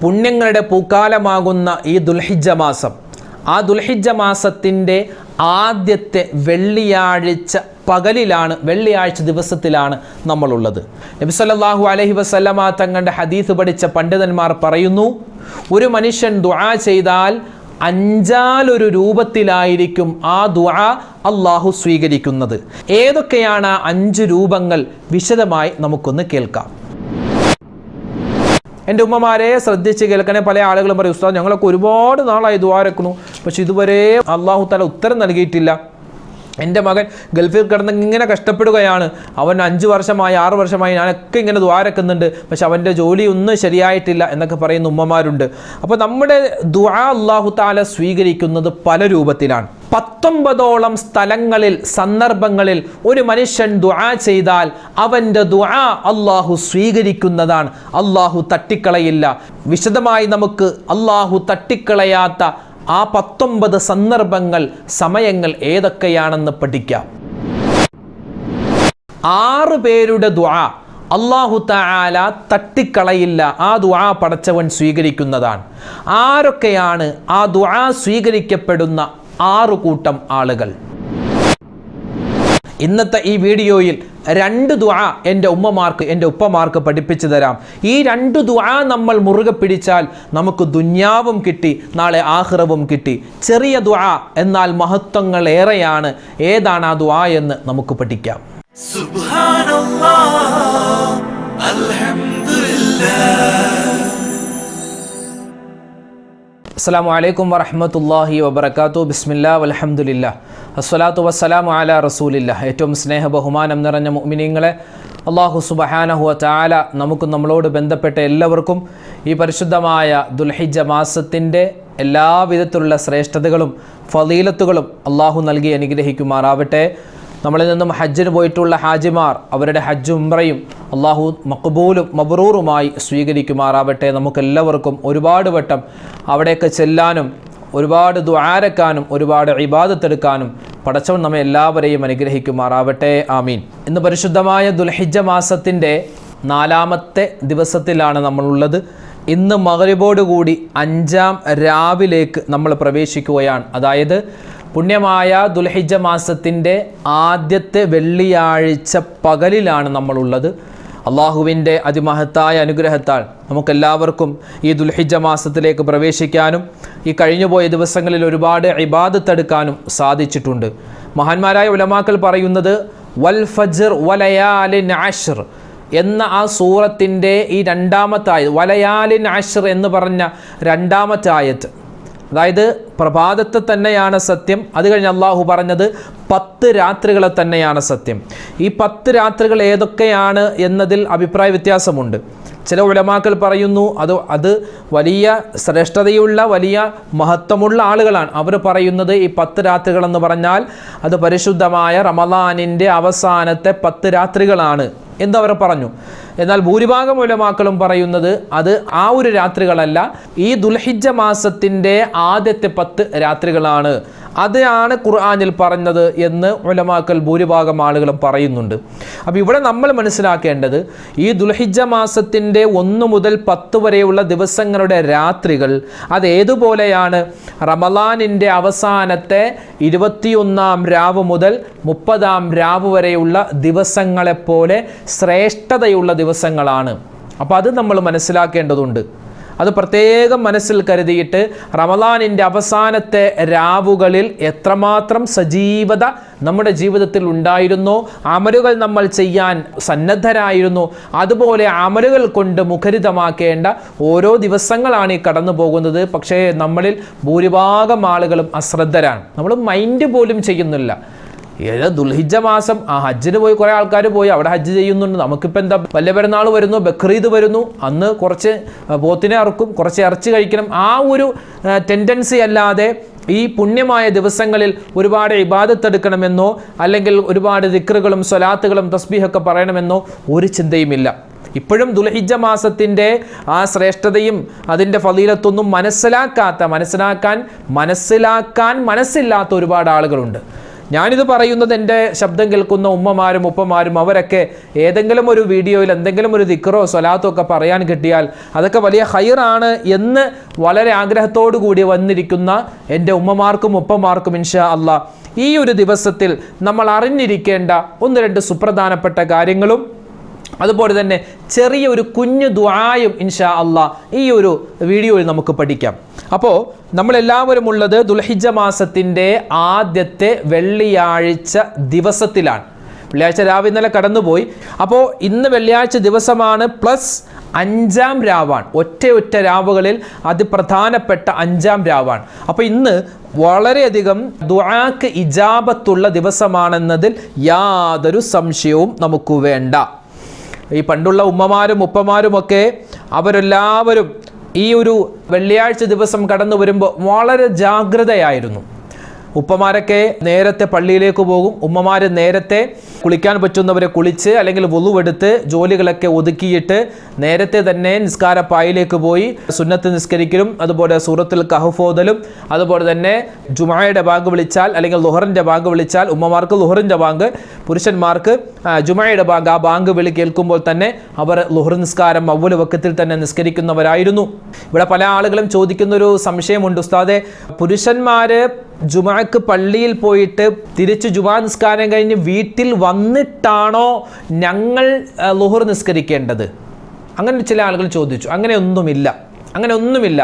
പുണ്യങ്ങളുടെ പൂക്കാലമാകുന്ന ഈ ദുൽഹിജ്ജ മാസം, ആ ദുൽഹിജ്ജ മാസത്തിൻ്റെ ആദ്യത്തെ വെള്ളിയാഴ്ച പകലിലാണ്, വെള്ളിയാഴ്ച ദിവസത്തിലാണ് നമ്മളുള്ളത്. നബി സല്ലല്ലാഹു അലൈഹി വസല്ലമ തങ്ങളുടെ ഹദീസ് പഠിച്ച പണ്ഡിതന്മാർ പറയുന്നു, ഒരു മനുഷ്യൻ ദുആ ചെയ്താൽ 5 രൂപത്തിലായിരിക്കും ആ ദുആ അള്ളാഹു സ്വീകരിക്കുന്നത്. ഏതൊക്കെയാണ് 5 രൂപങ്ങൾ? വിശദമായി നമുക്കൊന്ന് കേൾക്കാം. എൻ്റെ ഉമ്മമാരെ ശ്രദ്ധിച്ച് കേൾക്കണേ. പല ആളുകളും പറയും, ഉസ്താദ് ഞങ്ങളൊക്കെ ഒരുപാട് നാളായി ദുആരക്കുന്നു, പക്ഷെ ഇതുവരെ അള്ളാഹു തആല ഉത്തരം നൽകിയിട്ടില്ല. എൻ്റെ മകൻ ഗൾഫിൽ കിടന്ന് ഇങ്ങനെ കഷ്ടപ്പെടുകയാണ്, അവൻ 5 വർഷമായി 6 വർഷമായി ഞാനൊക്കെ ഇങ്ങനെ ദുആരക്കുന്നുണ്ട്, പക്ഷെ അവൻ്റെ ജോലി ഒന്നും ശരിയായിട്ടില്ല എന്നൊക്കെ പറയുന്ന ഉമ്മമാരുണ്ട്. അപ്പോൾ നമ്മുടെ ദുആ അള്ളാഹു തആല സ്വീകരിക്കുന്നത് പല രൂപത്തിലാണ്. 19ഓളം സ്ഥലങ്ങളിൽ, സന്ദർഭങ്ങളിൽ ഒരു മനുഷ്യൻ ദുആ ചെയ്താൽ അവൻ്റെ ദുആ അള്ളാഹു സ്വീകരിക്കുന്നതാണ്. അള്ളാഹു തട്ടിക്കളയില്ല. വിശദമായി നമുക്ക് അള്ളാഹു തട്ടിക്കളയാത്ത ആ 19 സന്ദർഭങ്ങൾ, സമയങ്ങൾ ഏതൊക്കെയാണെന്ന് പഠിക്കാം. 6 പേരുടെ ദുആ അല്ലാഹു തആല തട്ടിക്കളയില്ല. ആ ദുആ പടച്ചവൻ സ്വീകരിക്കുന്നതാണ്. ആരൊക്കെയാണ് ആ ദുആ സ്വീകരിക്കപ്പെടുന്ന 6 കൂട്ടം ആളുകൾ? ഇന്നത്തെ ഈ വീഡിയോയിൽ 2 ദുആ എൻ്റെ ഉമ്മമാർക്ക്, എൻ്റെ ഉപ്പമാർക്ക് പഠിപ്പിച്ചു തരാം. ഈ 2 ദുആ നമ്മൾ മുറുകെ പിടിച്ചാൽ നമുക്ക് ദുന്യാവും കിട്ടി, നാളെ ആഖിറവും കിട്ടി. ചെറിയ ദുആ എന്നാൽ മഹത്വങ്ങൾ ഏറെയാണ്. ഏതാണ് ആ ദുആ എന്ന് നമുക്ക് പഠിക്കാം. സുബ്ഹാനല്ലാഹ്, അൽഹംദുലില്ലാഹ്. അസ്സലാമു അലൈക്കും വറഹ്മത്തുള്ളാഹി വബറകാതുഹു. ബിസ്മില്ലാ വൽഹംദുലില്ലാ അസ്സലാത്തു വസ്സലാമു അലാ റസൂലില്ലാഹ്. ഏറ്റവും സ്നേഹ ബഹുമാനം നിറഞ്ഞ മുഅ്മിനീങ്ങളെ, അല്ലാഹു സുബ്ഹാനഹു വ തആല നമുക്ക് നമ്മളോട് ബന്ധപ്പെട്ട എല്ലാവർക്കും ഈ പരിശുദ്ധമായ ദുൽഹിജ്ജ മാസത്തിൻ്റെ എല്ലാവിധത്തിലുള്ള ശ്രേഷ്ഠതകളും ഫളീലത്തുകളും അല്ലാഹു നൽകി അനുഗ്രഹിക്കുമാറാവട്ടെ. നമ്മളിൽ നിന്നും ഹജ്ജിന് പോയിട്ടുള്ള ഹാജിമാർ അവരുടെ ഹജ്ജും ഉംറയും അള്ളാഹു മഖ്ബൂലും മബ്റൂറുമായി സ്വീകരിക്കുമാറാവട്ടെ. നമുക്കെല്ലാവർക്കും ഒരുപാട് വട്ടം അവിടേക്ക് ചെല്ലാനും ഒരുപാട് ദുആരക്കാനും ഒരുപാട് ഇബാദത്തെടുക്കാനും പടച്ചവൻ നമ്മെ എല്ലാവരെയും അനുഗ്രഹിക്കുമാറാവട്ടെ. ആമീൻ. ഇന്ന് പരിശുദ്ധമായ ദുൽഹിജ്ജ മാസത്തിൻ്റെ 4ാമത്തെ ദിവസത്തിലാണ് നമ്മളുള്ളത്. ഇന്ന് മഗ്രിബോടുകൂടി 5ാം രാവിലേക്ക് നമ്മൾ പ്രവേശിക്കുകയാണ്. അതായത് പുണ്യമായ ദുൽഹിജ്ജ മാസത്തിൻ്റെ ആദ്യത്തെ വെള്ളിയാഴ്ച പകലിലാണ് നമ്മളുള്ളത്. അള്ളാഹുവിൻ്റെ അതിമഹത്തായ അനുഗ്രഹത്താൽ നമുക്കെല്ലാവർക്കും ഈ ദുൽഹിജ്ജ മാസത്തിലേക്ക് പ്രവേശിക്കാനും ഈ കഴിഞ്ഞുപോയ ദിവസങ്ങളിൽ ഒരുപാട് ഇബാദത്തെടുക്കാനും സാധിച്ചിട്ടുണ്ട്. മഹാന്മാരായ ഉലമാക്കൾ പറയുന്നത് വൽ ഫജ്ർ വലയാലിൻ അശ്ർ എന്ന ആ സൂറത്തിൻ്റെ ഈ 2ാമത്തെ ആയത്ത്, വലയാലിൻ അശ്ർ എന്ന് പറഞ്ഞ 2ാമത്തെ ആയത്ത്, അതായത് പ്രഭാതത്തെ തന്നെയാണ് സത്യം. അത് കഴിഞ്ഞ് അള്ളാഹു പറഞ്ഞത് 10 രാത്രികളെ തന്നെയാണ് സത്യം. ഈ 10 രാത്രികൾ ഏതൊക്കെയാണ് എന്നതിൽ അഭിപ്രായ വ്യത്യാസമുണ്ട്. ചില ഉലമാക്കൾ പറയുന്നു അത് വലിയ ശ്രേഷ്ഠതയുള്ള വലിയ മഹത്വമുള്ള ആളുകളാണ്. അവർ പറയുന്നത് ഈ 10 രാത്രികൾ എന്ന് പറഞ്ഞാൽ അത് പരിശുദ്ധമായ റമളാനിൻ്റെ അവസാനത്തെ 10 രാത്രികളാണ് എന്നവർ പറഞ്ഞു. എന്നാൽ ഭൂരിഭാഗം ഉലമാക്കളും പറയുന്നത് അത് ആ ഒരു രാത്രികളല്ല, ഈ ദുൽഹിജ്ജ മാസത്തിൻ്റെ ആദ്യത്തെ 10 രാത്രികളാണ്. അതാണ് ഖുർആനിൽ പറഞ്ഞത് എന്ന് ഉലമാക്കൾ ഭൂരിഭാഗം ആളുകളും പറയുന്നുണ്ട്. അപ്പോൾ ഇവിടെ നമ്മൾ മനസ്സിലാക്കേണ്ടത് ഈ ദുൽഹിജ്ജ മാസത്തിൻ്റെ 1 മുതൽ 10 വരെയുള്ള ദിവസങ്ങളുടെ രാത്രികൾ അതേതുപോലെയാണ് റമളാനിൻ്റെ അവസാനത്തെ 21ാം രാവ് മുതൽ 30ാം രാവ് വരെയുള്ള ദിവസങ്ങളെപ്പോലെ ശ്രേഷ്ഠതയുള്ള ദിവസങ്ങളാണ്. അപ്പോൾ അത് നമ്മൾ മനസ്സിലാക്കേണ്ടതുണ്ട്. അത് പ്രത്യേകം മനസ്സിൽ കരുതിയിട്ട് റമളാനിൻ്റെ അവസാനത്തെ രാവുകളിൽ എത്രമാത്രം സജീവത നമ്മുടെ ജീവിതത്തിൽ ഉണ്ടായിരുന്നോ, അമലുകൾ നമ്മൾ ചെയ്യാൻ സന്നദ്ധരായിരുന്നു, അതുപോലെ അമലുകൾ കൊണ്ട് മുഖരിതമാക്കേണ്ട ഓരോ ദിവസങ്ങളാണ് ഈ കടന്നു പോകുന്നത്. പക്ഷേ നമ്മളിൽ ഭൂരിഭാഗം ആളുകളും അശ്രദ്ധരാണ്. നമ്മൾ മൈൻഡ് പോലും ചെയ്യുന്നില്ല. ദുൽഹിജ്ജ മാസം ഹജ്ജിന് പോയി കുറേ ആൾക്കാർ പോയി അവിടെ ഹജ്ജ് ചെയ്യുന്നുണ്ട്. നമുക്കിപ്പോൾ എന്താ, വലിയ പെരുന്നാൾ വരുന്നു, ബക്രീദ് വരുന്നു, അന്ന് കുറച്ച് പോത്തിനെ അറുക്കും, കുറച്ച് ഇറച്ചി കഴിക്കണം. ആ ഒരു ടെൻഡൻസി അല്ലാതെ ഈ പുണ്യമായ ദിവസങ്ങളിൽ ഒരുപാട് ഇബാദത്തെടുക്കണമെന്നോ അല്ലെങ്കിൽ ഒരുപാട് ദിക്റുകളും സ്വലാത്തുകളും തസ്ബീഹൊക്കെ പറയണമെന്നോ ഒരു ചിന്തയുമില്ല. ഇപ്പോഴും ദുൽഹിജ്ജ മാസത്തിൻ്റെ ആ ശ്രേഷ്ഠതയും അതിൻ്റെ ഫളീലത്തൊന്നും മനസ്സിലാക്കാൻ മനസ്സില്ലാത്ത ഒരുപാട് ആളുകളുണ്ട്. ഞാനിത് പറയുന്നത് എൻ്റെ ശബ്ദം കേൾക്കുന്ന ഉമ്മമാരും ഉപ്പമാരും അവരൊക്കെ ഏതെങ്കിലും ഒരു വീഡിയോയിൽ എന്തെങ്കിലും ഒരു ദിക്റോ സ്വലാത്തോ ഒക്കെ പറയാൻ കിട്ടിയാൽ അതൊക്കെ വലിയ ഖൈറാണ് എന്ന് വളരെ ആഗ്രഹത്തോടു കൂടി വന്നിരിക്കുന്ന എൻ്റെ ഉമ്മമാർക്കും ഉപ്പമാർക്കും ഇൻഷാ അല്ലാഹ് ഈ ഒരു ദിവസത്തിൽ നമ്മൾ അറിഞ്ഞിരിക്കേണ്ട 1-2 സുപ്രധാനപ്പെട്ട കാര്യങ്ങളും അതുപോലെ തന്നെ ചെറിയ ഒരു കുഞ്ഞു ദുആയും ഇൻഷാ അല്ലാഹ് ഈ ഒരു വീഡിയോയിൽ നമുക്ക് പഠിക്കാം. അപ്പോൾ നമ്മളെല്ലാവരും ഉള്ളത് ദുൽഹിജ്ജ മാസത്തിൻ്റെ ആദ്യത്തെ വെള്ളിയാഴ്ച ദിവസത്തിലാണ്. വെള്ളിയാഴ്ച രാവ് ഇന്നലെ കടന്നുപോയി. അപ്പോൾ ഇന്ന് വെള്ളിയാഴ്ച ദിവസമാണ് പ്ലസ് 5-ാം രാവാണ്. ഒറ്റ രാവുകളിൽ അതിപ്രധാനപ്പെട്ട 5-ാം രാവാണ്. അപ്പോൾ ഇന്ന് വളരെയധികം ദുആക്ക് ഇജാബത്തുള്ള ദിവസമാണെന്നതിൽ യാതൊരു സംശയവും നമുക്ക് വേണ്ട. ഈ പണ്ടുള്ള ഉമ്മമാരും ഉപ്പമാരുമൊക്കെ അവരെല്ലാവരും ഈ ഒരു വെള്ളിയാഴ്ച ദിവസം കടന്നു വരുമ്പോൾ വളരെ ജാഗ്രതയായിരുന്നു. ഉപ്പമാരൊക്കെ നേരത്തെ പള്ളിയിലേക്ക് പോകും. ഉമ്മമാർ നേരത്തെ കുളിക്കാൻ പറ്റുന്നവരെ കുളിച്ച് അല്ലെങ്കിൽ വുളുവെടുത്ത് ജോലികളൊക്കെ ഒതുക്കിയിട്ട് നേരത്തെ തന്നെ നിസ്കാരപ്പായിലേക്ക് പോയി സുന്നത്ത് നിസ്കരിക്കലും അതുപോലെ സൂറത്തുൽ കഹ്ഫ് ഓതലും അതുപോലെ തന്നെ ജുമഅയുടെ ബാങ്ക് വിളിച്ചാൽ അല്ലെങ്കിൽ ളുഹറിൻ്റെ ബാങ്ക് വിളിച്ചാൽ ഉമ്മമാർക്ക് ളുഹറിൻ്റെ ബാങ്ക്, പുരുഷന്മാർക്ക് ജുമഅയുടെ ബാങ്ക്. ആ ബാങ്ക് വിളി കേൾക്കുമ്പോൾ തന്നെ അവർ ളുഹർ നിസ്കാരം അവ്വൽ വഖത്തിൽ തന്നെ നിസ്കരിക്കുന്നവരായിരുന്നു. ഇവിടെ പല ആളുകളും ചോദിക്കുന്നൊരു സംശയമുണ്ട്, ഉസ്താദെ പുരുഷന്മാർ ജുമഅക്ക് പള്ളിയിൽ പോയിട്ട് തിരിച്ച് ജുമാ നിസ്കാരം കഴിഞ്ഞ് വീട്ടിൽ വന്നിട്ടാണോ ഞങ്ങൾ ളുഹർ നിസ്കരിക്കേണ്ടത്? അങ്ങനെ ചില ആളുകൾ ചോദിച്ചു. അങ്ങനെയൊന്നുമില്ല.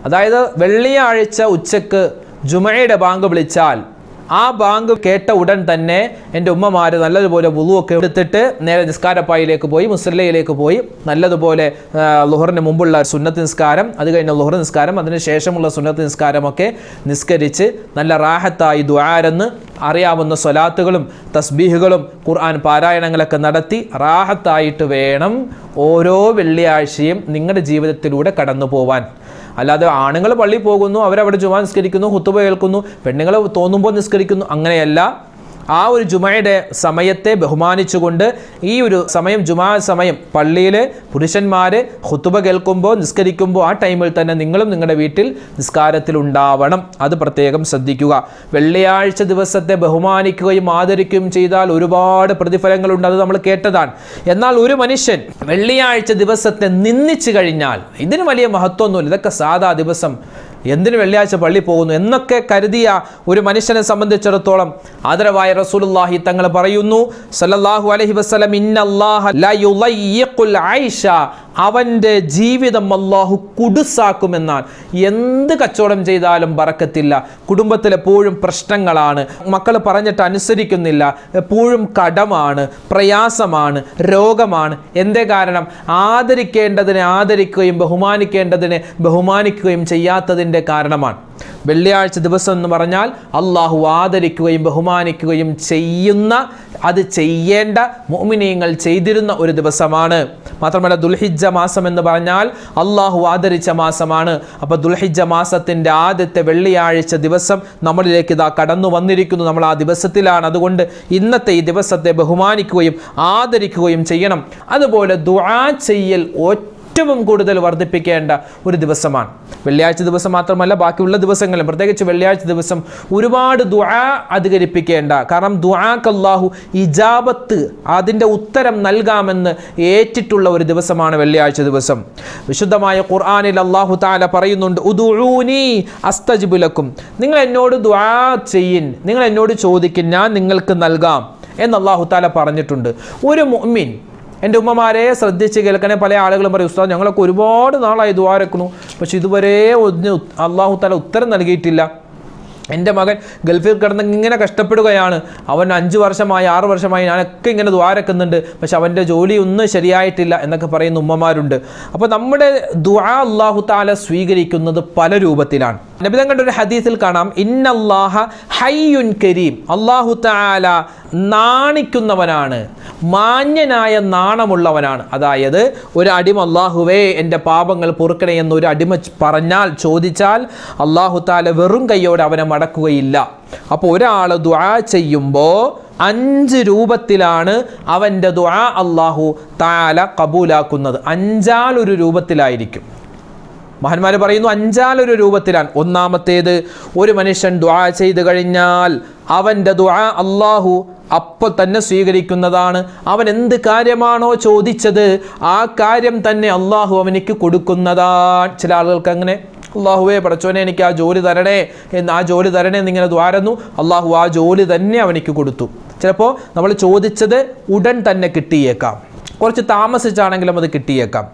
അതായത് വെള്ളിയാഴ്ച ഉച്ചക്ക് ജുമഅയുടെ ബാങ്ക് വിളിച്ചാൽ ആ ബാങ്ക് കേട്ട ഉടൻ തന്നെ എൻ്റെ ഉമ്മമാർ നല്ലതുപോലെ വുളുവൊക്കെ എടുത്തിട്ട് നേരെ നിസ്കാരപ്പായിലേക്ക് പോയി മുസല്ലയിലേക്ക് പോയി നല്ലതുപോലെ ളുഹറിന് മുമ്പുള്ള സുന്നത്ത് നിസ്കാരം, അത് കഴിഞ്ഞ ളുഹർ നിസ്കാരം, അതിന് ശേഷമുള്ള സുന്നത്ത് നിസ്കാരമൊക്കെ നിസ്കരിച്ച് നല്ല റാഹത്തായി ദുആരെന്ന് അറിയാവുന്ന സ്വലാത്തുകളും തസ്ബീഹുകളും ഖുർആൻ പാരായണങ്ങളൊക്കെ നടത്തി റാഹത്തായിട്ട് വേണം ഓരോ വെള്ളിയാഴ്ചയും നിങ്ങളുടെ ജീവിതത്തിലൂടെ കടന്നു പോവാൻ. അല്ലാതെ ആണുങ്ങൾ പള്ളിയിൽ പോകുന്നു, അവരവിടെ ജുമാ നിസ്കരിക്കുന്നു, ഖുതുബ കേൾക്കുന്നു, പെണ്ണുങ്ങൾ തോന്നുമ്പോൾ നിസ്കരിക്കുന്നു, അങ്ങനെയല്ല. ആ ഒരു ജുമയുടെ സമയത്തെ ബഹുമാനിച്ചുകൊണ്ട് ഈ ഒരു സമയം ജുമാ സമയം പള്ളിയിൽ പുരുഷന്മാർ ഖുതുബ കേൾക്കുമ്പോൾ നിസ്കരിക്കുമ്പോൾ ആ ടൈമിൽ തന്നെ നിങ്ങളും നിങ്ങളുടെ വീട്ടിൽ നിസ്കാരത്തിൽ ഉണ്ടാവണം. അത് പ്രത്യേകം ശ്രദ്ധിക്കുക. വെള്ളിയാഴ്ച ദിവസത്തെ ബഹുമാനിക്കുകയും ആദരിക്കുകയും ചെയ്താൽ ഒരുപാട് പ്രതിഫലങ്ങളുണ്ട്. അത് നമ്മൾ കേട്ടതാണ്. എന്നാൽ ഒരു മനുഷ്യൻ വെള്ളിയാഴ്ച ദിവസത്തെ നിന്ദിച്ചു കഴിഞ്ഞാൽ ഇതിന് വലിയ മഹത്വമൊന്നുമില്ല, ഇതൊക്കെ സാധാ ദിവസം, എന്തിന് വെള്ളിയാഴ്ച പള്ളി പോകുന്നു എന്നൊക്കെ കരുതിയ ഒരു മനുഷ്യനെ സംബന്ധിച്ചിടത്തോളം ആദരവായ റസൂലുള്ളാഹി തങ്ങൾ പറയുന്നു സല്ലല്ലാഹു അലൈഹി വസല്ലം, ഇന്നല്ലാഹ ലാ യുളയ്യിഖുൽ ഐഷ, അവൻ്റെ ജീവിതം അല്ലാഹു കുടുസാക്കുമെന്നാൽ. എന്ത് കച്ചവടം ചെയ്താലും ബറക്കത്തില്ല, കുടുംബത്തിൽ എപ്പോഴും പ്രശ്നങ്ങളാണ്, മക്കൾ പറഞ്ഞിട്ട് അനുസരിക്കുന്നില്ല, എപ്പോഴും കടമാണ്, പ്രയാസമാണ്, രോഗമാണ്. എന്തേ കാരണം? ആദരിക്കേണ്ടതിനെ ആദരിക്കുകയും ബഹുമാനിക്കേണ്ടതിനെ ബഹുമാനിക്കുകയും ചെയ്യാത്തതിൻ്റെ കാരണമാണ്. വെള്ളിയാഴ്ച ദിവസം എന്ന് പറഞ്ഞാൽ അള്ളാഹു ആദരിക്കുകയും ബഹുമാനിക്കുകയും ചെയ്യുന്ന, അത് ചെയ്യേണ്ട മുഅ്മിനീങ്ങൾ ചെയ്തിരുന്ന ഒരു ദിവസമാണ്. മാത്രമല്ല ദുൽഹിജ്ജ മാസം എന്ന് പറഞ്ഞാൽ അള്ളാഹു ആദരിച്ച മാസമാണ്. അപ്പോൾ ദുൽഹിജ്ജ മാസത്തിൻ്റെ ആദ്യത്തെ വെള്ളിയാഴ്ച ദിവസം നമ്മളിലേക്ക് ഇതാ കടന്നു വന്നിരിക്കുന്നു. നമ്മൾ ആ ദിവസത്തിലാണ്. അതുകൊണ്ട് ഇന്നത്തെ ഈ ദിവസത്തെ ബഹുമാനിക്കുകയും ആദരിക്കുകയും ചെയ്യണം. അതുപോലെ ദുആ ചെയ്യൽ ഏറ്റവും കൂടുതൽ വർദ്ധിപ്പിക്കേണ്ട ഒരു ദിവസമാണ്. വെള്ളിയാഴ്ച ദിവസം മാത്രമല്ല, ബാക്കിയുള്ള ദിവസങ്ങളിലും പ്രത്യേകിച്ച് വെള്ളിയാഴ്ച ദിവസം ഒരുപാട് ദുആ അധികരിപ്പിക്കേണ്ട. കാരണം ദുആക്ക് അല്ലാഹു ഇജാബത്ത്, അതിൻ്റെ ഉത്തരം നൽകാമെന്ന് ഏറ്റിട്ടുള്ള ഒരു ദിവസമാണ് വെള്ളിയാഴ്ച ദിവസം. വിശുദ്ധമായ ഖുർആനിൽ അല്ലാഹു തആല പറയുന്നുണ്ട്, ഉദുഊനി അസ്തജിബ് ലക്കും, നിങ്ങൾ എന്നോട് ദുആ ചെയ്യിൻ, നിങ്ങൾ എന്നോട് ചോദിക്കും, ഞാൻ നിങ്ങൾക്ക് നൽകാം എന്ന് അല്ലാഹു തആല പറഞ്ഞിട്ടുണ്ട്. ഒരു മുഅ്മിൻ, എൻ്റെ ഉമ്മമാരെ ശ്രദ്ധിച്ച് കേൾക്കണേ. പല ആളുകളും പറയും, ഉസ്താദ് ഞങ്ങളൊക്കെ ഒരുപാട് നാളായി ദുആരക്കുന്നു, പക്ഷെ ഇതുവരെ അല്ലാഹു തആല ഉത്തരം നൽകിയിട്ടില്ല. എൻ്റെ മകൻ ഗൾഫിൽ കിടന്ന് ഇങ്ങനെ കഷ്ടപ്പെടുകയാണ്, അവൻ 5 വർഷമായി 6 വർഷമായി ഞാനൊക്കെ ഇങ്ങനെ ദുആരക്കുന്നുണ്ട്, പക്ഷെ അവൻ്റെ ജോലി ഒന്നും ശരിയായിട്ടില്ല എന്നൊക്കെ പറയുന്ന ഉമ്മമാരുണ്ട്. അപ്പോൾ നമ്മുടെ ദുആ അല്ലാഹു തആല സ്വീകരിക്കുന്നത് പല രൂപത്തിലാണ്. നബി തങ്ങളുടെ ഒരു ഹദീസിൽ കാണാം, ഇന്നല്ലാഹ ഹയ്യുൻ കരീം, അല്ലാഹു തആല നാണിക്കുന്നവനാണ്, മാന്യനായ നാണമുള്ളവനാണ്. അതായത് ഒരു അടിമ അല്ലാഹുവേ എൻ്റെ പാപങ്ങൾ പൊറുക്കണേ എന്ന് ഒരു അടിമ പറഞ്ഞാൽ, ചോദിച്ചാൽ അല്ലാഹു തആല വെറും കൈയോടെ അവനെ മടക്കുകയില്ല. അപ്പോൾ ഒരാൾ ദുആ ചെയ്യുമ്പോൾ 5 രൂപത്തിലാണ് അവൻ്റെ ദുആ അല്ലാഹു തആല കബൂലാക്കുന്നത്. 5 രൂപത്തിലായിരിക്കും. മഹാന്മാർ പറയുന്നു അഞ്ചാലൊരു രൂപത്തിലാണ്. ഒന്നാമത്തേത്, ഒരു മനുഷ്യൻ ദുആ ചെയ്തു കഴിഞ്ഞാൽ അവൻ്റെ ദുആ അള്ളാഹു അപ്പോൾ തന്നെ സ്വീകരിക്കുന്നതാണ്. അവൻ എന്ത് കാര്യമാണോ ചോദിച്ചത് ആ കാര്യം തന്നെ അള്ളാഹു അവനിക്ക് കൊടുക്കുന്നതാണ്. ചില ആളുകൾക്ക് അങ്ങനെ, അള്ളാഹുവേ പടച്ചോനെ എനിക്ക് ആ ജോലി തരണേ എന്നിങ്ങനെ ദ്വാരന്നു, അള്ളാഹു ആ ജോലി തന്നെ അവനിക്ക് കൊടുത്തു. ചിലപ്പോൾ നമ്മൾ ചോദിച്ചത് ഉടൻ തന്നെ കിട്ടിയേക്കാം, കുറച്ച് താമസിച്ചാണെങ്കിലും അത് കിട്ടിയേക്കാം.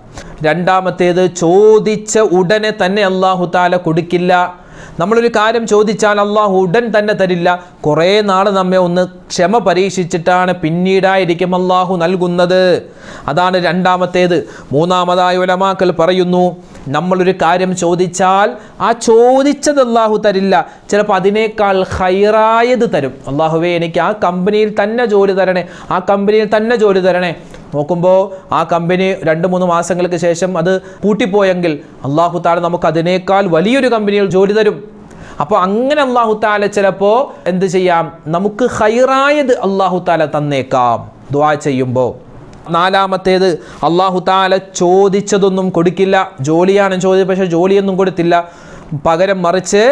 രണ്ടാമത്തേത്, ചോദിച്ച ഉടനെ തന്നെ അള്ളാഹു താല കൊടുക്കില്ല. നമ്മളൊരു കാര്യം ചോദിച്ചാൽ അള്ളാഹു ഉടൻ തന്നെ തരില്ല, കുറേ നാൾ നമ്മെ ഒന്ന് ക്ഷമ പരീക്ഷിച്ചിട്ടാണ് പിന്നീടായിരിക്കും അള്ളാഹു നൽകുന്നത്. അതാണ് രണ്ടാമത്തേത്. മൂന്നാമതായി ഉലമാക്കൾ പറയുന്നു, നമ്മളൊരു കാര്യം ചോദിച്ചാൽ ആ ചോദിച്ചത് അള്ളാഹു തരില്ല, ചിലപ്പോൾ അതിനേക്കാൾ ഹൈറായത് തരും. അള്ളാഹുവേ എനിക്ക് ആ കമ്പനിയിൽ തന്നെ ജോലി തരണേ. നോക്കുമ്പോൾ ആ കമ്പനി 2-3 മാസങ്ങൾക്ക് ശേഷം അത് പൂട്ടിപ്പോയെങ്കിൽ അള്ളാഹു താല നമുക്ക് അതിനേക്കാൾ വലിയൊരു കമ്പനിയിൽ ജോലി തരും. അപ്പോൾ അങ്ങനെ അള്ളാഹു താല ചിലപ്പോൾ എന്ത് ചെയ്യാം, നമുക്ക് ഹൈറായത് അള്ളാഹു താല തന്നേക്കാം ദുആ ചെയ്യുമ്പോൾ. നാലാമത്തേത്, അള്ളാഹു താല ചോദിച്ചതൊന്നും കൊടുക്കില്ല. ജോലിയാണ് ചോദിച്ചത്, പക്ഷേ ജോലിയൊന്നും കൊടുത്തില്ല. പകരം മറിച്ച്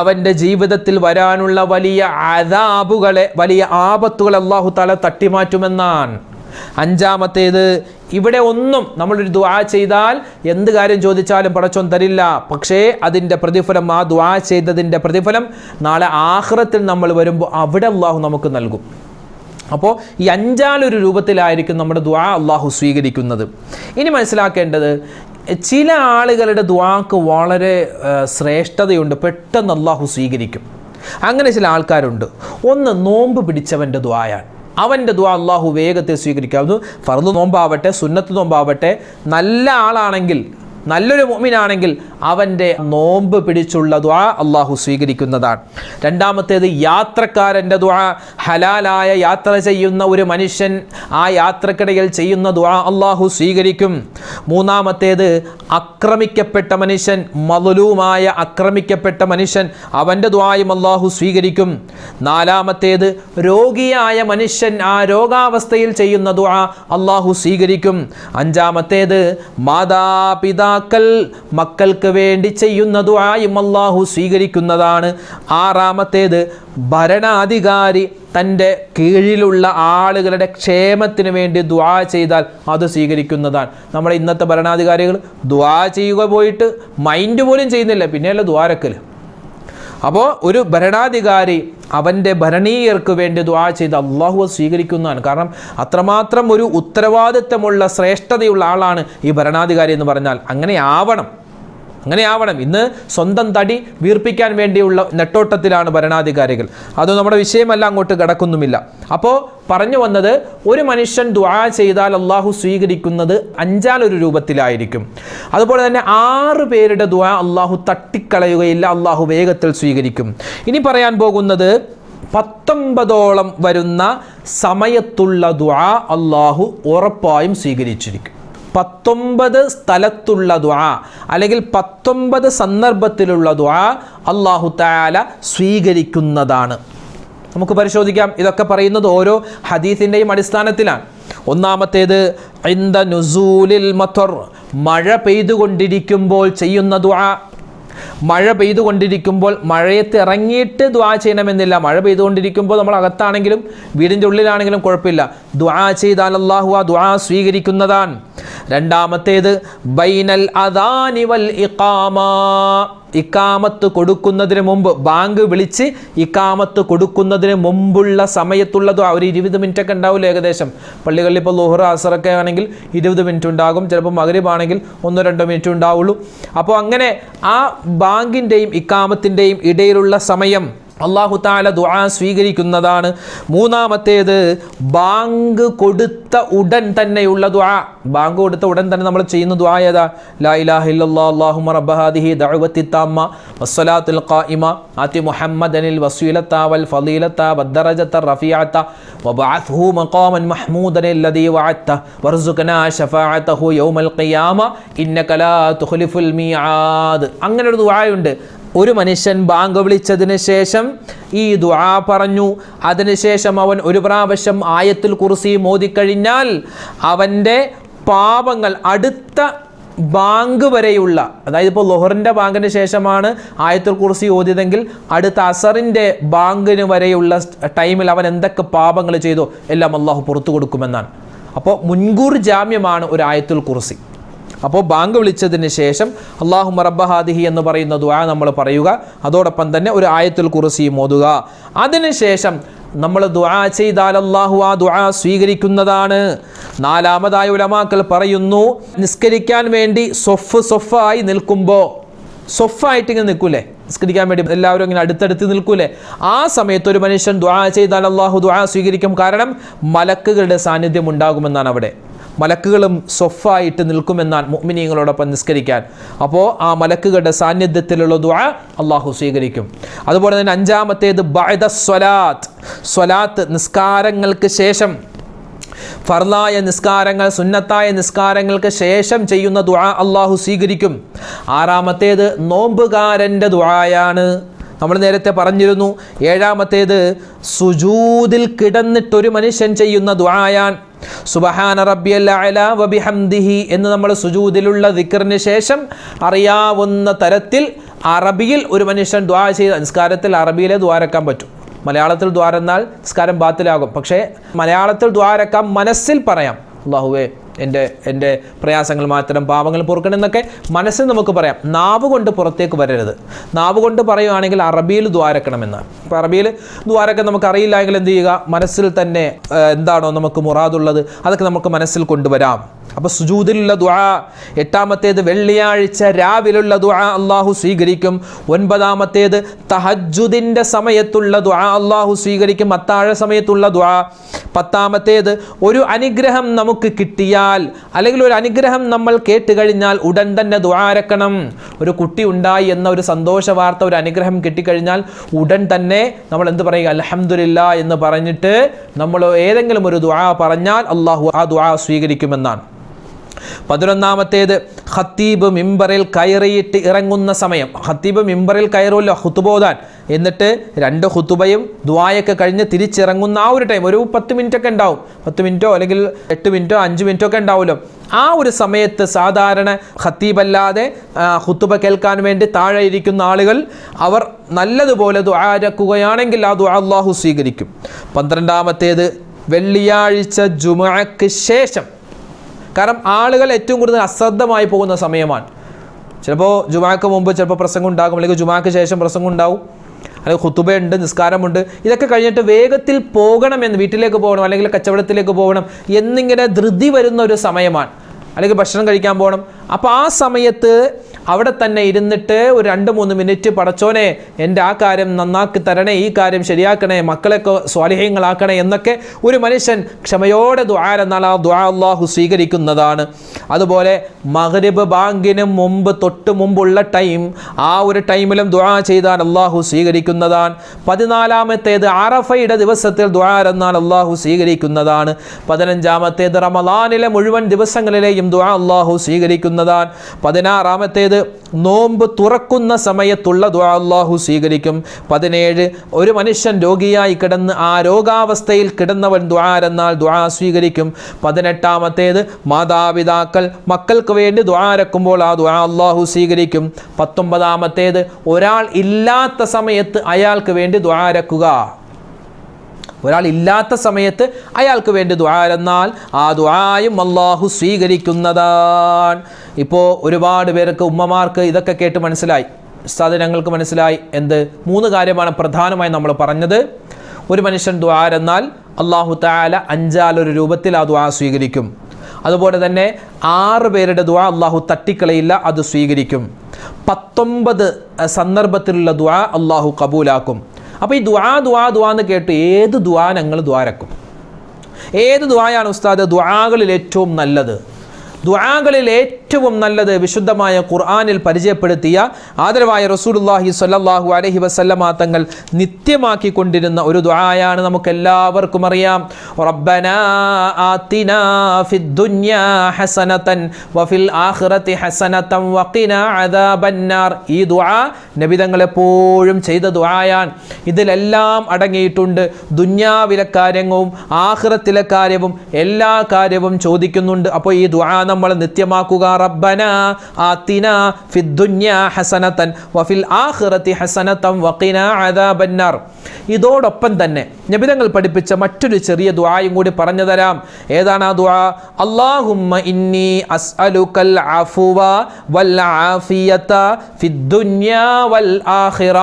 അവൻ്റെ ജീവിതത്തിൽ വരാനുള്ള വലിയ അദാബുകളെ, വലിയ ആപത്തുകളെ അള്ളാഹു താല തട്ടിമാറ്റുമെന്നാണ്. അഞ്ചാമത്തേത്, ഇവിടെ ഒന്നും നമ്മളൊരു ദുആ ചെയ്താൽ എന്ത് കാര്യം ചോദിച്ചാലും പടച്ചോൻ തരില്ല, പക്ഷേ അതിൻ്റെ പ്രതിഫലം, ആ ദുആ ചെയ്തതിൻ്റെ പ്രതിഫലം നാളെ ആഖിറത്തിൽ നമ്മൾ വരുമ്പോൾ അവിടെ അള്ളാഹു നമുക്ക് നൽകും. അപ്പോൾ ഈ അഞ്ചാലൊരു രൂപത്തിലായിരിക്കും നമ്മുടെ ദുആ അള്ളാഹു സ്വീകരിക്കുന്നത്. ഇനി മനസ്സിലാക്കേണ്ടത്, ചില ആളുകളുടെ ദുആക്ക് വളരെ ശ്രേഷ്ഠതയുണ്ട്, പെട്ടെന്ന് അള്ളാഹു സ്വീകരിക്കും. അങ്ങനെ ചില ആൾക്കാരുണ്ട്. ഒന്ന്, നോമ്പ് പിടിച്ചവൻ്റെ ദുആയാണ്. അവൻ്റെ ദുആ അള്ളാഹു വേഗത്തിൽ സ്വീകരിക്കാവുന്നു. ഫർദ് നോമ്പാവട്ടെ, സുന്നത്ത് നോമ്പാവട്ടെ, നല്ല ആളാണെങ്കിൽ, നല്ലൊരു മുഅ്മിനാണെങ്കിൽ അവൻ്റെ നോമ്പ് പിടിച്ചുള്ള ദുആ അള്ളാഹു സ്വീകരിക്കുന്നതാണ്. രണ്ടാമത്തേത്, യാത്രക്കാരൻ്റെ ദുആ. ഹലാലായ യാത്ര ചെയ്യുന്ന ഒരു മനുഷ്യൻ ആ യാത്രക്കിടയിൽ ചെയ്യുന്ന ദുആ അള്ളാഹു സ്വീകരിക്കും. മൂന്നാമത്തേത്, ആക്രമിക്കപ്പെട്ട മനുഷ്യൻ, മദ്ലൂമായ ആക്രമിക്കപ്പെട്ട മനുഷ്യൻ, അവൻ്റെ ദുആയും അള്ളാഹു സ്വീകരിക്കും. നാലാമത്തേത്, രോഗിയായ മനുഷ്യൻ ആ രോഗാവസ്ഥയിൽ ചെയ്യുന്ന ദുആ അള്ളാഹു സ്വീകരിക്കും. അഞ്ചാമത്തേത്, മക്കൾക്ക് വേണ്ടി ചെയ്യുന്ന ദുആയും അല്ലാഹു സ്വീകരിക്കുന്നതാണ്. ആറാമത്തേത്, ഭരണാധികാരി തൻ്റെ കീഴിലുള്ള ആളുകളുടെ ക്ഷേമത്തിന് വേണ്ടി ദുആ ചെയ്താൽ അത് സ്വീകരിക്കുന്നതാണ്. നമ്മുടെ ഇന്നത്തെ ഭരണാധികാരികൾ ദുആ ചെയ്യുക പോയിട്ട് മൈൻഡ് പോലും ചെയ്യുന്നില്ല, പിന്നെയല്ല ദുആരക്കൽ. അപ്പോൾ ഒരു ഭരണാധികാരി അവൻ്റെ ഭരണീയർക്ക് വേണ്ടി ദുആ ചെയ്ത് അള്ളാഹു സ്വീകരിക്കുന്നതാണ്. കാരണം അത്രമാത്രം ഒരു ഉത്തരവാദിത്തമുള്ള ശ്രേഷ്ഠതയുള്ള ആളാണ് ഈ ഭരണാധികാരി എന്ന് പറഞ്ഞാൽ. അങ്ങനെ ആവണം. ഇന്ന് സ്വന്തം തടി വീർപ്പിക്കാൻ വേണ്ടിയുള്ള നെട്ടോട്ടത്തിലാണ് ഭരണാധികാരികൾ. അത് നമ്മുടെ വിഷയമല്ല, അങ്ങോട്ട് കിടക്കുന്നുമില്ല. അപ്പോൾ പറഞ്ഞു വന്നത്, ഒരു മനുഷ്യൻ ദുആ ചെയ്താൽ അള്ളാഹു സ്വീകരിക്കുന്നത് അഞ്ചാലൊരു രൂപത്തിലായിരിക്കും. അതുപോലെ തന്നെ 6 പേരുടെ ദുആ അള്ളാഹു തട്ടിക്കളയുകയില്ല, അള്ളാഹു വേഗത്തിൽ സ്വീകരിക്കും. ഇനി പറയാൻ പോകുന്നത് 19ഓളം വരുന്ന സമയത്തുള്ള ദുആ അള്ളാഹു ഉറപ്പായും സ്വീകരിച്ചിരിക്കും. 19 സ്ഥലത്തുള്ള ദുആ അല്ലെങ്കിൽ 19 സന്ദർഭത്തിലുള്ള ദുആ അല്ലാഹു തആല സ്വീകരിക്കുന്നതാണ്. നമുക്ക് പരിശോധിക്കാം. ഇതൊക്കെ പറയുന്നത് ഓരോ ഹദീസിൻ്റെയും അടിസ്ഥാനത്തിലാണ്. ഒന്നാമത്തേത്, ഇൻദ നുസൂലിൽ മത്വർ, മഴ പെയ്തുകൊണ്ടിരിക്കുമ്പോൾ ചെയ്യുന്ന ദുആ. മഴ പെയ്തുകൊണ്ടിരിക്കുമ്പോൾ, മഴയത്ത് ഇറങ്ങിയിട്ട് ദുആ ചെയ്യണമെന്നില്ല. മഴ പെയ്തുകൊണ്ടിരിക്കുമ്പോൾ നമ്മൾ അകത്താണെങ്കിലും വീടിൻ്റെ ഉള്ളിലാണെങ്കിലും കുഴപ്പമില്ല, ദുആ ചെയ്താൽ അല്ലാഹു ആ ദുആ സ്വീകരിക്കുന്നതാണ്. രണ്ടാമത്തേത്, ബൈനൽ അദാനി വൽ ഇഖാമ, ഇക്കാമത്ത് കൊടുക്കുന്നതിന് മുമ്പ്, ബാങ്ക് വിളിച്ച് ഇക്കാമത്ത് കൊടുക്കുന്നതിന് മുമ്പുള്ള സമയത്തുള്ള ദുആ. ഒരു 20 മിനിറ്റൊക്കെ ഉണ്ടാവില്ല ഏകദേശം. പള്ളികളിൽ ഇപ്പോൾ ളുഹർ അസറൊക്കെ ആണെങ്കിൽ 20 മിനിറ്റ് ഉണ്ടാകും, ചിലപ്പോൾ മഗ്രിബ് ആണെങ്കിൽ 1-2 മിനിറ്റ് ഉണ്ടാവുള്ളൂ. അപ്പോൾ അങ്ങനെ ആ ബാങ്കിൻ്റെയും ഇക്കാമത്തിൻ്റെയും ഇടയിലുള്ള സമയം അല്ലാഹു തആല ദുആ സ്വീകരിക്കുന്നതാണ്. മൂന്നാമത്തേത്, ബാങ്ക് കൊടുത്ത ഉടൻ തന്നെയുള്ള ദുആ. ബാങ്ക് കൊടുത്ത ഉടൻ തന്നെ നമ്മൾ ചെയ്യുന്ന ദുആ ഏതാ? ലാ ഇലാഹ ഇല്ലല്ലാഹ് അല്ലാഹുമ്മ റബ്ബ ഹാദിഹി ദഅവത്തി തമ്മ വസ്സലാത്തുൽ ഖായിമ ആതി മുഹമ്മദനിൽ വസീലത വൽ ഫളീലത വദ്ദറജത റഫീഅത വബഅത്ഹു മഖാമൻ മഹ്മൂദൻ അല്ലദീ വഅദ്ത വർസുഖനാ ശഫാഅതഹു യൗമൽ ഖിയാമ ഇന്നക ലാ തുഖ്ലിഫുൽ മീആദ്. അങ്ങനെ ഒരു ദുആയുണ്ട്. ഒരു മനുഷ്യൻ ബാങ്ക് വിളിച്ചതിന് ശേഷം ഈ ദുആ പറഞ്ഞു, അതിനുശേഷം അവൻ ഒരു പ്രാവശ്യം ആയത്തുൽ കുർസി മോദിക്കഴിഞ്ഞാൽ അവൻ്റെ പാപങ്ങൾ അടുത്ത ബാങ്ക് വരെയുള്ള, അതായത് ഇപ്പോൾ ളുഹറിൻ്റെ ബാങ്കിന് ശേഷമാണ് ആയത്തുൽ കുർസി ഓതിയതെങ്കിൽ അടുത്ത അസറിൻ്റെ ബാങ്കിന് വരെയുള്ള ടൈമിൽ അവൻ എന്തൊക്കെ പാപങ്ങൾ ചെയ്തോ എല്ലാം അള്ളാഹു പുറത്തു കൊടുക്കുമെന്നാണ്. അപ്പോൾ മുൻകൂർ ജാമ്യമാണ് ഒരു ആയത്തുൽ കുർസി. അപ്പോൾ ബാങ്ക് വിളിച്ചതിന് ശേഷം അല്ലാഹുമ്മ റബ്ബ ഹാദിഹി എന്ന് പറയുന്ന ദുആ നമ്മൾ പറയുക, അതോടൊപ്പം തന്നെ ഒരു ആയത്തുൽ കുർസിയും ഓതുക. അതിനുശേഷം നമ്മൾ ദുആ ചെയ്താൽ അല്ലാഹു ആ ദുആ സ്വീകരിക്കുന്നതാണ്. നാലാമതായി ഉലമാക്കൾ പറയുന്നു, നിസ്കരിക്കാൻ വേണ്ടി സൊഫായി നിൽക്കുമ്പോൾ, സൊഫായിട്ട് ഇങ്ങനെ നിൽക്കൂലേ, നിസ്കരിക്കാൻ വേണ്ടി എല്ലാവരും ഇങ്ങനെ അടുത്തടുത്ത് നിൽക്കൂലേ, ആ സമയത്ത് ഒരു മനുഷ്യൻ ദുആ ചെയ്താൽ അല്ലാഹു ദുആ സ്വീകരിക്കും. കാരണം മലക്കുകളുടെ സാന്നിധ്യം ഉണ്ടാകുമെന്നാണ്. അവിടെ മലക്കുകളും സൊഫായിട്ട് നിൽക്കുമെന്നാണ് മുഅ്മിനീങ്ങളോടൊപ്പം നിസ്കരിക്കാൻ. അപ്പോൾ ആ മലക്കുകളുടെ സാന്നിധ്യത്തിലുള്ള ദുആ അല്ലാഹു സ്വീകരിക്കും. അതുപോലെ തന്നെ അഞ്ചാമത്തേത് ബഅദ സ്വലാത്ത്, സ്വലാത്ത് നിസ്കാരങ്ങൾക്ക് ശേഷം, ഫർളായ നിസ്കാരങ്ങൾ, സുന്നത്തായ നിസ്കാരങ്ങൾക്ക് ശേഷം ചെയ്യുന്ന ദുആ അല്ലാഹു സ്വീകരിക്കും. ആറാമത്തേത് നോമ്പുകാരൻ്റെ ദുആയാണ്, നമ്മൾ നേരത്തെ പറഞ്ഞിരുന്നു. ഏഴാമത്തേത് സുജൂദിൽ കിടന്നിട്ടൊരു മനുഷ്യൻ ചെയ്യുന്ന ദുആയാണ്. സുബ്ഹാന റബ്ബിയൽ അഅല വബിഹംദിഹി എന്ന് നമ്മൾ സുജൂദിലുള്ള ദിക്റിന് ശേഷം അറിയാവുന്ന തരത്തിൽ അറബിയിൽ ഒരു മനുഷ്യൻ ദുആ ചെയ്ത, നിസ്കാരത്തിൽ അറബിയിലെ ദ്വാരക്കാൻ പറ്റും. മലയാളത്തിൽ ദ്വാരന്നാൽ നിസ്കാരം ബാത്തിലാകും. പക്ഷേ മലയാളത്തിൽ ദ്വാരക്കാം, മനസ്സിൽ പറയാം അല്ലാഹുവേ എൻ്റെ പ്രയാസങ്ങൾ മാറ്റണം, പാപങ്ങൾ പൊറുക്കണമെന്നൊക്കെ മനസ്സിൽ നമുക്ക് പറയാം. നാവ് കൊണ്ട് പുറത്തേക്ക് വരരുത്. നാവ് കൊണ്ട് പറയുകയാണെങ്കിൽ അറബിയിൽ ദ്വാരക്കണമെന്നാണ്. ഇപ്പോൾ അറബിയിൽ ദ്വാരക്കം നമുക്ക് അറിയില്ല എങ്കിൽ എന്ത് ചെയ്യുക, മനസ്സിൽ തന്നെ എന്താണോ നമുക്ക് മുറാദുള്ളത് അതൊക്കെ നമുക്ക് മനസ്സിൽ കൊണ്ടുവരാം. അപ്പോൾ സുജൂദിലുള്ള ദുആ. എട്ടാമത്തേത് വെള്ളിയാഴ്ച രാവിലുള്ള ദുആ അല്ലാഹു സ്വീകരിക്കും. ഒൻപതാമത്തേത് തഹജ്ജുദിൻ്റെ സമയത്തുള്ള ദുആ അല്ലാഹു സ്വീകരിക്കും, അത്താഴ സമയത്തുള്ള ദുആ. പത്താമത്തേത് ഒരു അനുഗ്രഹം നമുക്ക് കിട്ടിയാൽ, അല്ലെങ്കിൽ ഒരു അനുഗ്രഹം നമ്മൾ കേട്ട് കഴിഞ്ഞാൽ ഉടൻ തന്നെ ദുആരക്കണം. ഒരു കുട്ടി ഉണ്ടായി എന്ന ഒരു സന്തോഷ വാർത്ത, ഒരു അനുഗ്രഹം കിട്ടിക്കഴിഞ്ഞാൽ ഉടൻ തന്നെ നമ്മൾ എന്ത് പറയുക, അൽഹംദുലില്ലാ എന്ന് പറഞ്ഞിട്ട് നമ്മൾ ഏതെങ്കിലും ഒരു ദുആ പറഞ്ഞാൽ അല്ലാഹു ആ ദുആ സ്വീകരിക്കുമെന്നാണ്. 11ാമത്തേത് ഖത്തീബ് മിമ്പറിൽ കയറിയിട്ട് ഇറങ്ങുന്ന സമയം. ഖത്തീബ് മിമ്പറിൽ കയറുമല്ലോ ഖുതുബോദാൻ, എന്നിട്ട് 2 ഖുതുബയും ദുആയൊക്കെ കഴിഞ്ഞ് തിരിച്ചിറങ്ങുന്ന ആ ഒരു ടൈം, ഒരു 10 മിനിറ്റ് ഒക്കെ ഉണ്ടാവും. 10 മിനിറ്റോ അല്ലെങ്കിൽ 8 മിനിറ്റോ 5 മിനിറ്റോ ഒക്കെ ഉണ്ടാവുമല്ലോ. ആ ഒരു സമയത്ത് സാധാരണ ഖത്തീബല്ലാതെ ഖുതുബ കേൾക്കാൻ വേണ്ടി താഴെ ഇരിക്കുന്ന ആളുകൾ അവർ നല്ലതുപോലെ ദുആരക്കുകയാണെങ്കിൽ ആ ദുആ അല്ലാഹു സ്വീകരിക്കും. 12ാമത്തേത് വെള്ളിയാഴ്ച ജുമുഅക്ക് ശേഷം. കാരണം ആളുകൾ ഏറ്റവും കൂടുതൽ അശ്രദ്ധമായി പോകുന്ന സമയമാണ്. ചിലപ്പോൾ ജുമാക്ക് മുമ്പ് ചിലപ്പോൾ പ്രസംഗം ഉണ്ടാകും, അല്ലെങ്കിൽ ജുമാക്ക് ശേഷം പ്രസംഗം ഉണ്ടാവും, അല്ലെങ്കിൽ ഖുതുബയുണ്ട്, നിസ്കാരമുണ്ട്. ഇതൊക്കെ കഴിഞ്ഞിട്ട് വേഗത്തിൽ പോകണമെന്ന്, വീട്ടിലേക്ക് പോകണം അല്ലെങ്കിൽ കച്ചവടത്തിലേക്ക് പോകണം എന്നിങ്ങനെ ധൃതി വരുന്ന ഒരു സമയമാണ്, അല്ലെങ്കിൽ ഭക്ഷണം കഴിക്കാൻ പോകണം. അപ്പോൾ ആ സമയത്ത് അവിടെ തന്നെ ഇരുന്നിട്ട് ഒരു 2-3 മിനിറ്റ് പടച്ചോനെ എൻ്റെ ആ കാര്യം നന്നാക്കി തരണേ, ഈ കാര്യം ശരിയാക്കണേ, മക്കളെയൊക്കെ സ്വാലിഹീങ്ങളാക്കണേ എന്നൊക്കെ ഒരു മനുഷ്യൻ ക്ഷമയോടെ ദുആരെന്നാൽ ആ ദുആ അല്ലാഹു സ്വീകരിക്കുന്നതാണ്. അതുപോലെ മഗ്രിബ് ബാങ്കിന് മുമ്പ്, തൊട്ട് മുമ്പുള്ള ടൈം, ആ ഒരു ടൈമിലും ദുആ ചെയ്താൽ അല്ലാഹു സ്വീകരിക്കുന്നതാണ്. 14ാമത്തേത് അറഫയുടെ ദിവസത്തിൽ ദുആരെന്നാൽ അല്ലാഹു സ്വീകരിക്കുന്നതാണ്. 15ാമത്തേത് റമളാനിലെ മുഴുവൻ ദിവസങ്ങളിലെയും ദുആ അല്ലാഹു സ്വീകരിക്കുന്നതാണ്. 16ാമത്തേത് നോമ്പ് തുറക്കുന്ന സമയത്തുള്ള ദുആ അല്ലാഹു സ്വീകരിക്കും. 17 ഒരു മനുഷ്യൻ രോഗിയായി കിടന്ന് ആ രോഗാവസ്ഥയിൽ കിടന്നവൻ ദുആരെന്നാൽ ദുആ സ്വീകരിക്കും. 18ാമത്തേത് മാതാപിതാക്കൾ മക്കൾക്ക് വേണ്ടി ദുആരക്കുമ്പോൾ ആ ദുആ അല്ലാഹു സ്വീകരിക്കും. 19ാമത്തേത് ഒരാൾ ഇല്ലാത്ത സമയത്ത് അയാൾക്ക് വേണ്ടി ദുആരക്കുക. ഒരാൾ ഇല്ലാത്ത സമയത്ത് അയാൾക്ക് വേണ്ടി ദുആരെന്നാൽ ആ ദുആയും അല്ലാഹു സ്വീകരിക്കുന്നതാണ്. ഇപ്പോൾ ഒരുപാട് പേർക്ക്, ഉമ്മമാർക്ക് ഇതൊക്കെ കേട്ട് മനസ്സിലായി. ഉസ്താദ് ഞങ്ങൾക്ക് മനസ്സിലായി. എന്ത്? 3 കാര്യമാണ് പ്രധാനമായി നമ്മൾ പറഞ്ഞത്. ഒരു മനുഷ്യൻ ദുആരെന്നാൽ അല്ലാഹു തആല 5 രൂപത്തിൽ ആ ദുആ സ്വീകരിക്കും. അതുപോലെ തന്നെ 6 പേരുടെ ദുആ അല്ലാഹു തട്ടിക്കളയില്ല, അത് സ്വീകരിക്കും. 19 സന്ദർഭത്തിലുള്ള ദുആ അല്ലാഹു കബൂലാക്കും. അപ്പോൾ ഈ ദുആ എന്ന് കേട്ട് ഏത് ദുആ ഞങ്ങൾ ദുആരക്കും? ഏത് ദുആയാണ് ഉസ്താദ് ദുആകളിൽ ഏറ്റവും നല്ലത്? ദുആകളിൽ ഏറ്റവും നല്ലത് വിശുദ്ധമായ ഖുർആനിൽ പരിചയപ്പെടുത്തിയ ആദരവായ റസൂലുള്ളാഹി സ്വല്ലല്ലാഹു അലൈഹി വസല്ലമ തങ്ങൾ നിത്യമാക്കിക്കൊണ്ടിരുന്ന ഒരു ദുആയാണ്. നമുക്കെല്ലാവർക്കും അറിയാം, റബ്ബനാ ആതിനാ ഫിദ്ദുനിയാ ഹസനതൻ വഫിൽ ആഖിറതി ഹസനതൻ വഖിനാ അദാബന്നാർ. ഈ ദുആ നബി തങ്ങൾ എപ്പോഴും ചെയ്ത ദുആയാണ്. ഇതിലെല്ലാം അടങ്ങിയിട്ടുണ്ട്. ദുനിയാവിലെ കാര്യവും ആഖിറത്തിലെ കാര്യവും എല്ലാ കാര്യവും ചോദിക്കുന്നുണ്ട്. അപ്പോൾ ഈ ദുആ നമ്മൾ നിത്യമാക്കുക. റബ്ബന ആതിന ഫിദ്ദുന്യാ ഹസനതൻ വഫിൽ ആഖിറതി ഹസനതൻ വഖിനാ അദാബന്നാർ. ഇതോടൊപ്പം തന്നെ നബിതങ്ങൾ പഠിപ്പിച്ച മറ്റൊരു ചെറിയ ദുആയും കൂടി പറഞ്ഞു തരാം. ഏതാണ് ആ ദുആ? അല്ലാഹുമ്മ ഇന്നി അസ്അലുകൽ അഫ്വ വൽ ആഫിയത ഫിദ്ദുന്യാ വൽ ആഖിറ.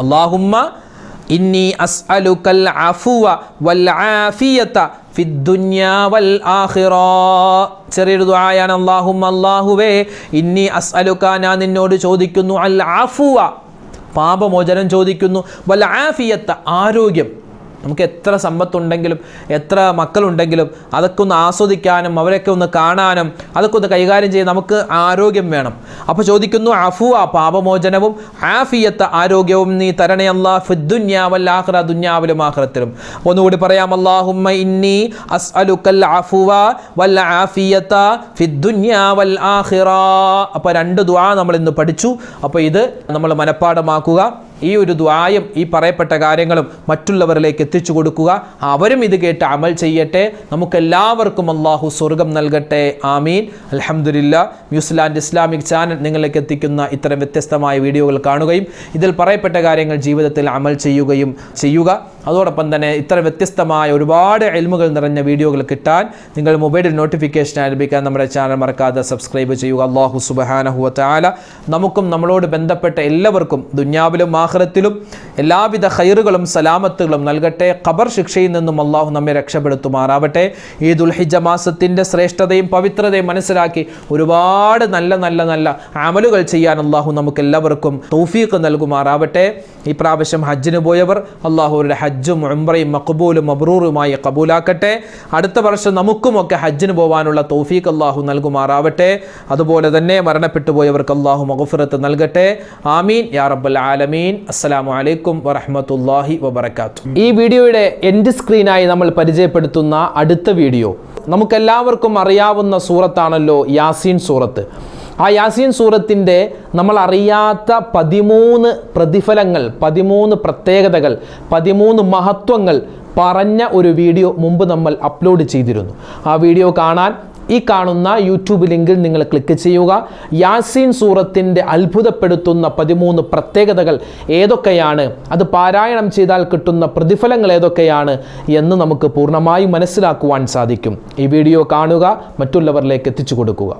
അല്ലാഹുമ്മ ഇന്നി അസ്അലുകൽ അഫ്വ വൽ ആഫിയത ഫിദ്ദുന്യാ വൽ ആഖിറ. ചെറിയൊരു ദുആയാണ്. അല്ലാഹുമ്മ, അല്ലാഹുവേ, ഇന്നി അസ്അലുക, ഞാൻ നിന്നോട് ചോദിക്കുന്നു, അൽ അഫ്വ, പാപമോചനം ചോദിക്കുന്നു, വൽ ആഫിയത്ത, ആരോഗ്യം. നമുക്ക് എത്ര സമ്പത്തുണ്ടെങ്കിലും എത്ര മക്കളുണ്ടെങ്കിലും അതൊക്കെ ഒന്ന് ആസ്വദിക്കാനും അവരൊക്കെ ഒന്ന് കാണാനും അതൊക്കെ ഒന്ന് കൈകാര്യം ചെയ്യാൻ നമുക്ക് ആരോഗ്യം വേണം. അപ്പോൾ ചോദിക്കുന്നു അഫ്വ, പാപമോചനവും, ആഫിയത്ത, ആരോഗ്യവും നീ തരണേ അല്ലാഹ്, ഫിദ്ദുന്യാ വൽ ആഖിറ, ദുനിയാവിലും ആഖിറത്തിലും. ഒന്നുകൂടി പറയാം. അല്ലാഹുമ്മ ഇന്നി അസ്അലുകൽ അഫ്വ വൽ ആഫിയത ഫിദ്ദുന്യാ വൽ ആഖിറ. അപ്പോൾ 2 ദുആ നമ്മൾ ഇന്ന് പഠിച്ചു. അപ്പോൾ ഇത് നമ്മൾ മനഃപ്പാഠമാക്കുക. ഈ ഒരു ദുആയും ഈ പറയപ്പെട്ട കാര്യങ്ങളും മറ്റുള്ളവരിലേക്ക് എത്തിച്ചു കൊടുക്കുക. അവരും ഇത് കേട്ട് അമൽ ചെയ്യട്ടെ. നമുക്കെല്ലാവർക്കും അല്ലാഹു സ്വർഗം നൽകട്ടെ. ആമീൻ. അൽഹംദുലില്ലാ. ന്യൂസിലാൻഡ് ഇസ്ലാമിക് ചാനൽ നിങ്ങളിലേക്ക് എത്തിക്കുന്ന ഇത്തരം വ്യത്യസ്തമായ വീഡിയോകൾ കാണുകയും ഇതിൽ പറയപ്പെട്ട കാര്യങ്ങൾ ജീവിതത്തിൽ അമൽ ചെയ്യുകയും ചെയ്യുക. അതോടൊപ്പം തന്നെ ഇത്തരം വ്യത്യസ്തമായ ഒരുപാട് ഇൽമുകൾ നിറഞ്ഞ വീഡിയോകൾ കിട്ടാൻ നിങ്ങൾ മൊബൈലിൽ നോട്ടിഫിക്കേഷൻ ലഭിക്കാൻ നമ്മുടെ ചാനൽ മറക്കാതെ സബ്സ്ക്രൈബ് ചെയ്യുക. അല്ലാഹു സുബ്ഹാനഹു വ തആല നമുക്കും നമ്മളോട് ബന്ധപ്പെട്ട എല്ലാവർക്കും ദുനിയാവിലും ആഖിറത്തിലും എല്ലാവിധ ഖൈറുകളും സലാമത്തുകളും നൽകട്ടെ. ഖബർ ശിക്ഷയിൽ നിന്നും അല്ലാഹു നമ്മെ രക്ഷപ്പെടുത്തുമാറാവട്ടെ. ഈ ദുൽഹിജ്ജ മാസത്തിൻ്റെ ശ്രേഷ്ഠതയും പവിത്രതയും മനസ്സിലാക്കി ഒരുപാട് നല്ല നല്ല നല്ല അമലുകൾ ചെയ്യാൻ അല്ലാഹു നമുക്ക് എല്ലാവർക്കും തൗഫീഖ് നൽകുമാറാവട്ടെ. ഈ പ്രാവശ്യം ഹജ്ജിന് പോയവർ അല്ലാഹുവിൻ്റെ ഹജ്ജും ഉംറയും മഖ്ബൂലും മബ്റൂറുമായി കബൂലാക്കട്ടെ. അടുത്ത വർഷം നമുക്കുമൊക്കെ ഹജ്ജിന് പോകാനുള്ള തൗഫീഖ് അല്ലാഹു നൽകുമാറാവട്ടെ. അതുപോലെ തന്നെ മരണപ്പെട്ടു പോയവർക്ക് അല്ലാഹു മഗ്ഫിറത്ത് നൽകട്ടെ. ആമീൻ യാ റബ്ബൽ ആലമീൻ. അസ്സലാമു അലൈക്കും വറഹ്മത്തുള്ളാഹി വബറകാതുഹു. ഈ വീഡിയോയുടെ എൻഡ് സ്ക്രീനായി നമ്മൾ പരിചയപ്പെടുത്തുന്ന അടുത്ത വീഡിയോ നമുക്കെല്ലാവർക്കും അറിയാവുന്ന സൂറത്താണല്ലോ യാസീൻ സൂറത്ത്. ആ യാസീൻ സൂറത്തിൻ്റെ നമ്മൾ അറിയാത്ത 13 പ്രതിഫലങ്ങൾ, 13 പ്രത്യേകതകൾ, 13 മഹത്വങ്ങൾ പറഞ്ഞ ഒരു വീഡിയോ മുമ്പ് നമ്മൾ അപ്ലോഡ് ചെയ്തിരുന്നു. ആ വീഡിയോ കാണാൻ ഈ കാണുന്ന യൂട്യൂബ് ലിങ്കിൽ നിങ്ങൾ ക്ലിക്ക് ചെയ്യുക. യാസീൻ സൂറത്തിൻ്റെ അത്ഭുതപ്പെടുത്തുന്ന 13 പ്രത്യേകതകൾ ഏതൊക്കെയാണ്, അത് പാരായണം ചെയ്താൽ കിട്ടുന്ന പ്രതിഫലങ്ങൾ ഏതൊക്കെയാണ് എന്ന് നമുക്ക് പൂർണ്ണമായും മനസ്സിലാക്കുവാൻ സാധിക്കും. ഈ വീഡിയോ കാണുക, മറ്റുള്ളവരിലേക്ക് എത്തിച്ചു കൊടുക്കുക.